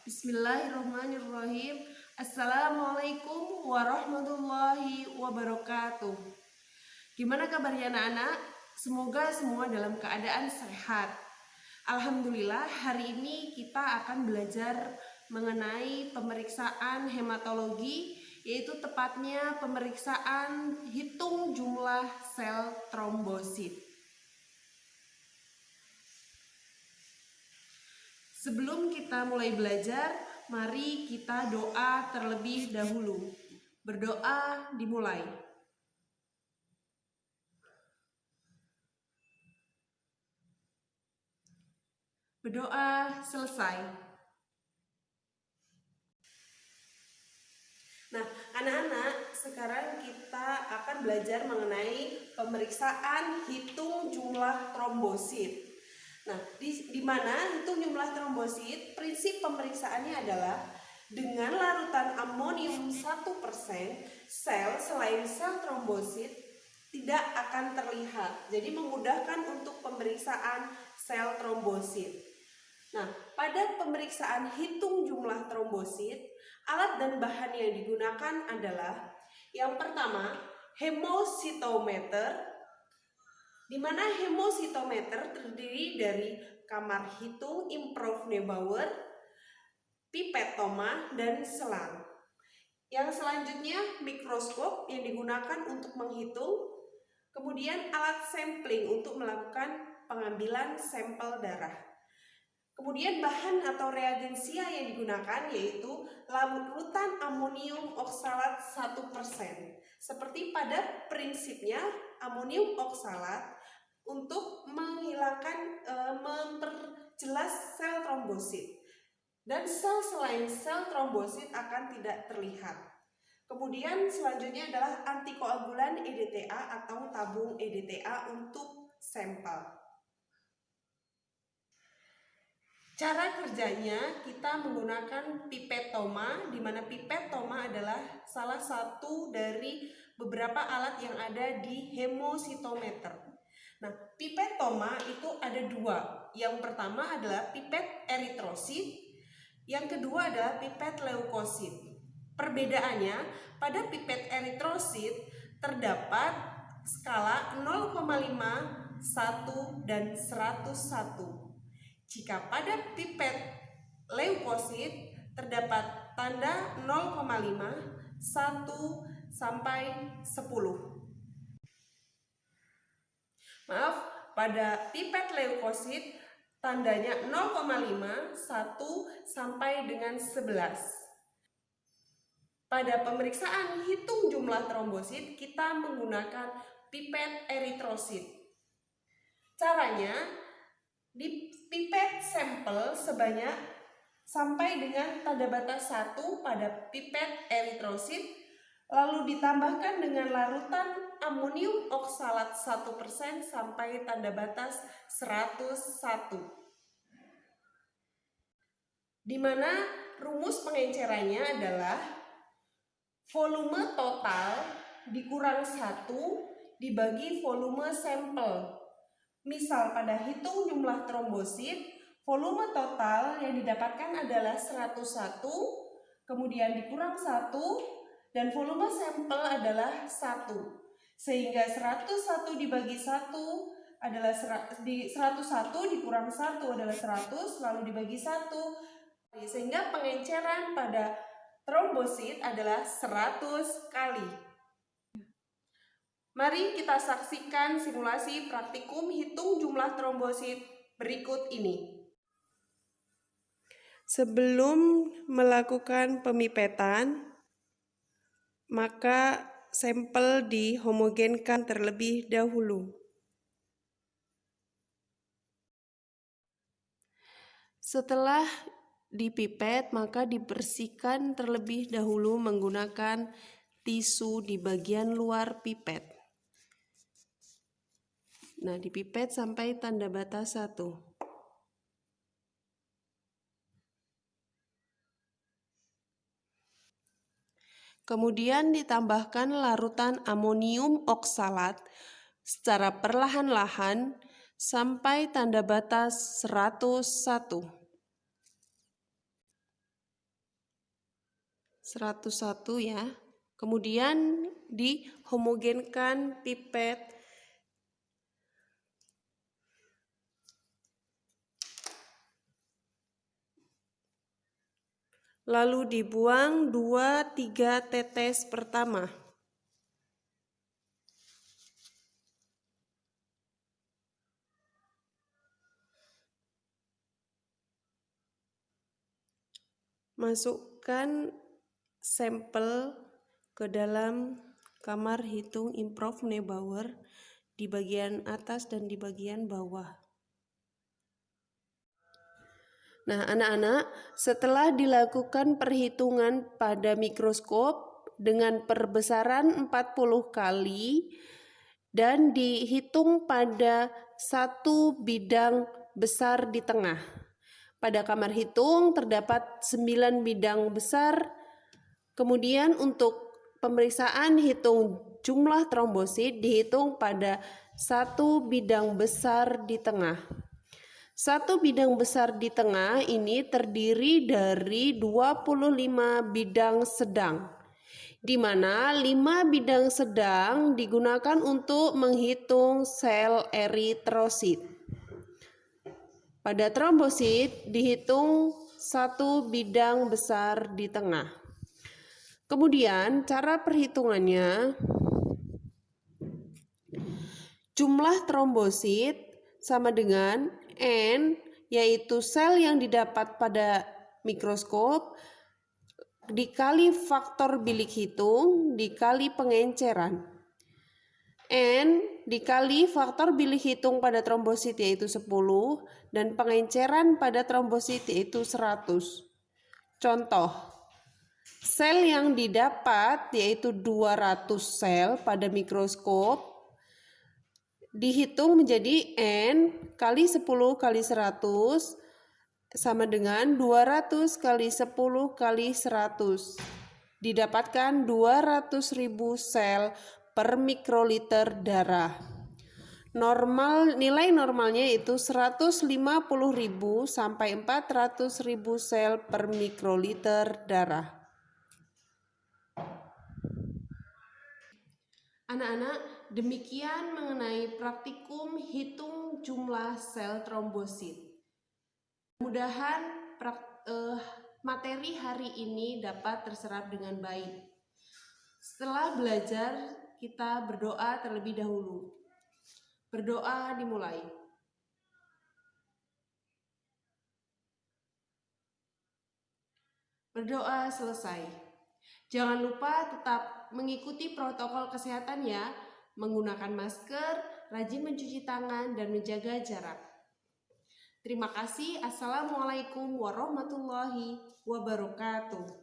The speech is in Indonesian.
Bismillahirrahmanirrahim. Assalamualaikum warahmatullahi wabarakatuh. Gimana kabarnya anak-anak? Semoga semua dalam keadaan sehat. Alhamdulillah, hari ini kita akan belajar mengenai pemeriksaan hematologi, yaitu tepatnya pemeriksaan hitung jumlah sel trombosit. Sebelum kita mulai belajar, mari kita doa terlebih dahulu. Berdoa dimulai. Berdoa selesai. Nah, anak-anak, sekarang kita akan belajar mengenai pemeriksaan hitung jumlah trombosit. Nah, di mana hitung jumlah trombosit, prinsip pemeriksaannya adalah dengan larutan amonium 1%, sel selain sel trombosit tidak akan terlihat. Jadi memudahkan untuk pemeriksaan sel trombosit. Nah, pada pemeriksaan hitung jumlah trombosit, alat dan bahan yang digunakan adalah yang pertama, hemositometer, di mana hemositometer terdiri dari kamar hitung Improv Neubauer, pipetoma, dan selang. Yang selanjutnya mikroskop yang digunakan untuk menghitung, kemudian alat sampling untuk melakukan pengambilan sampel darah. Kemudian bahan atau reagensia yang digunakan yaitu larutan amonium oksalat 1%. Seperti pada prinsipnya amonium oksalat untuk menghilangkan, memperjelas sel trombosit. Dan sel selain sel trombosit akan tidak terlihat. Kemudian selanjutnya adalah antikoagulan EDTA atau tabung EDTA untuk sampel. Cara kerjanya kita menggunakan pipetoma, di mana pipetoma adalah salah satu dari beberapa alat yang ada di hemositometer. Nah, pipetoma itu ada dua. Yang pertama adalah pipet eritrosit, yang kedua adalah pipet leukosit. Perbedaannya, pada pipet eritrosit terdapat skala 0,5, 1, dan 101. Jika pada pipet leukosit terdapat tanda 0,5, 1, sampai 10. Maaf, pada pipet leukosit tandanya 0,5, 1, sampai dengan 11. Pada pemeriksaan hitung jumlah trombosit kita menggunakan pipet eritrosit. Caranya, di pipet sampel sebanyak sampai dengan tanda batas 1 pada pipet eritrosit, lalu ditambahkan dengan larutan amonium oksalat 1% sampai tanda batas 101. Di mana rumus pengencerannya adalah volume total dikurang 1 dibagi volume sampel. Misal pada hitung jumlah trombosit, volume total yang didapatkan adalah 101, kemudian dikurang 1, dan volume sampel adalah 1. Sehingga 101 dibagi 1 adalah 101 dikurang 1 adalah 100, lalu dibagi 1. Sehingga pengenceran pada trombosit adalah 100 kali. Mari kita saksikan simulasi praktikum hitung jumlah trombosit berikut ini. Sebelum melakukan pemipetan, maka sampel dihomogenkan terlebih dahulu. Setelah dipipet, maka dibersihkan terlebih dahulu menggunakan tisu di bagian luar pipet. Nah, di pipet sampai tanda batas 1. Kemudian ditambahkan larutan amonium oksalat secara perlahan-lahan sampai tanda batas 101. 101 ya. Kemudian dihomogenkan pipet lalu dibuang 2-3 tetes pertama. Masukkan sampel ke dalam kamar hitung improv Neubauer di bagian atas dan di bagian bawah. Nah, anak-anak, setelah dilakukan perhitungan pada mikroskop dengan perbesaran 40 kali dan dihitung pada satu bidang besar di tengah. Pada kamar hitung terdapat 9 bidang besar. Kemudian untuk pemeriksaan hitung jumlah trombosit dihitung pada satu bidang besar di tengah. Satu bidang besar di tengah ini terdiri dari 25 bidang sedang, di mana 5 bidang sedang digunakan untuk menghitung sel eritrosit. Pada trombosit dihitung satu bidang besar di tengah. Kemudian cara perhitungannya, jumlah trombosit sama dengan N, yaitu sel yang didapat pada mikroskop, dikali faktor bilik hitung, dikali pengenceran. N dikali faktor bilik hitung pada trombosit yaitu 10, dan pengenceran pada trombosit yaitu 100. Contoh, sel yang didapat yaitu 200 sel pada mikroskop, dihitung menjadi N kali 10 kali 100 sama dengan 200 kali 10 kali 100. Didapatkan 200.000 sel per mikroliter darah. Nilai normalnya itu 150.000 sampai 400.000 sel per mikroliter darah. Anak-anak, demikian mengenai praktikum hitung jumlah sel trombosit. Mudah-mudahan materi hari ini dapat terserap dengan baik. Setelah belajar, kita berdoa terlebih dahulu. Berdoa dimulai. Berdoa selesai. Jangan lupa tetap mengikuti protokol kesehatan ya, menggunakan masker, rajin mencuci tangan, dan menjaga jarak. Terima kasih. Assalamualaikum warahmatullahi wabarakatuh.